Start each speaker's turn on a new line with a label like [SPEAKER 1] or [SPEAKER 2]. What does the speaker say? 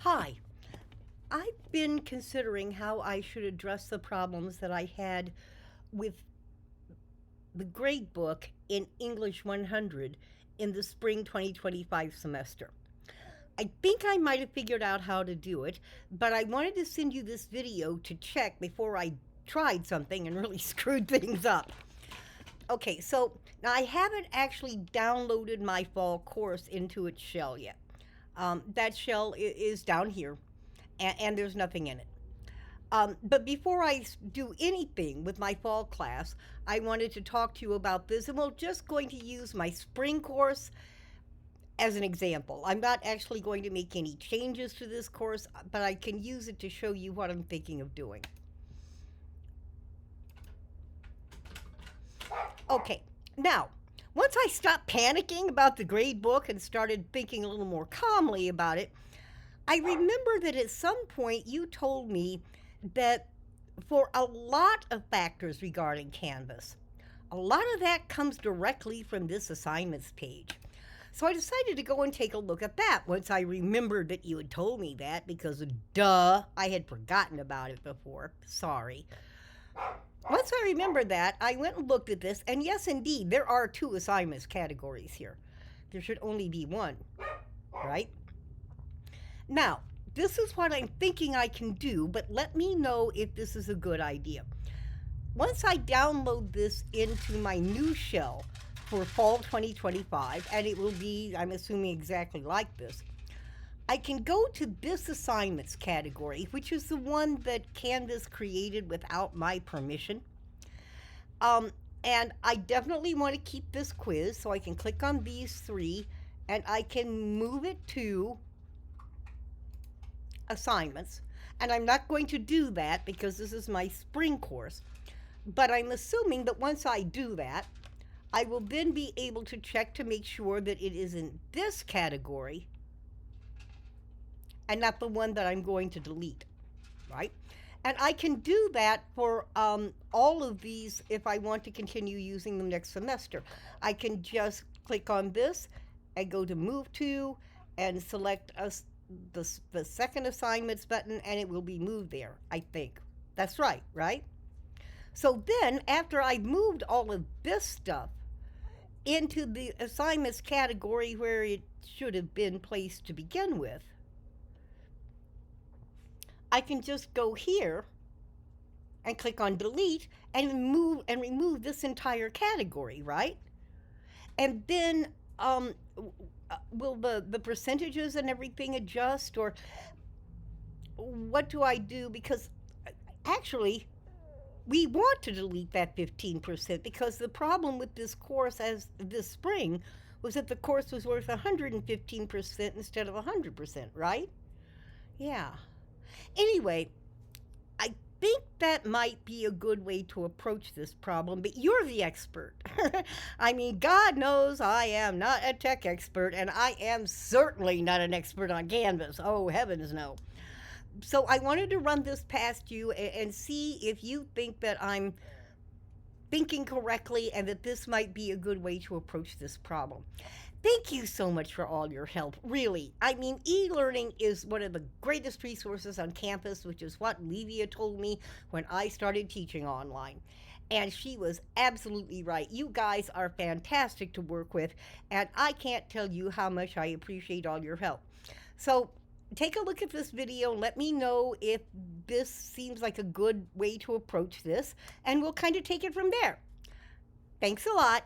[SPEAKER 1] Hi. I've been considering how I should address the problems that I had with the grade book in English 100 in the spring 2025 semester. I think I might have figured out how to do it, but I wanted to send you this video to check before I tried something and really screwed things up. Okay, so now I haven't actually downloaded my fall course into its shell yet. That shell is down here, and there's nothing in it. But before I do anything with my fall class, I wanted to talk to you about this, and we're just going to use my spring course as an example. I'm not actually going to make any changes to this course, but I can use it to show you what I'm thinking of doing. Okay, now, once I stopped panicking about the grade book and started thinking a little more calmly about it, I remember that at some point you told me that for a lot of factors regarding Canvas, a lot of that comes directly from this assignments page. So I decided to go and take a look at that once I remembered that you had told me that because, duh, I had forgotten about it before. Sorry. Once I remembered that, I went and looked at this, and yes, indeed, there are two assignments categories here. There should only be one, right? Now, this is what I'm thinking I can do, but let me know if this is a good idea. Once I download this into my new shell for fall 2025, and it will be, I'm assuming, exactly like this, I can go to this assignments category, which is the one that Canvas created without my permission. And I definitely want to keep this quiz, so I can click on these three, and I can move it to assignments. And I'm not going to do that because this is my spring course. But I'm assuming that once I do that, I will then be able to check to make sure that it is in this category and not the one that I'm going to delete, right? And I can do that for all of these if I want to continue using them next semester. I can just click on this and go to Move To and select the second assignments button, and it will be moved there, I think. That's right, right? So then, after I've moved all of this stuff into the assignments category where it should have been placed to begin with, I can just go here and click on delete and remove this entire category, right? And then will the percentages and everything adjust, or what do I do? Because actually we want to delete that 15% because the problem with this course as this spring was that the course was worth 115% instead of 100%, right? Yeah. Anyway, I think that might be a good way to approach this problem, but you're the expert. I mean, God knows I am not a tech expert, and I am certainly not an expert on Canvas. Oh, heavens no. So I wanted to run this past you and see if you think that I'm thinking correctly and that this might be a good way to approach this problem. Thank you so much for all your help, really. I mean, e-learning is one of the greatest resources on campus, which is what Levia told me when I started teaching online. And she was absolutely right. You guys are fantastic to work with, and I can't tell you how much I appreciate all your help. So take a look at this video and let me know if this seems like a good way to approach this, and we'll kind of take it from there. Thanks a lot.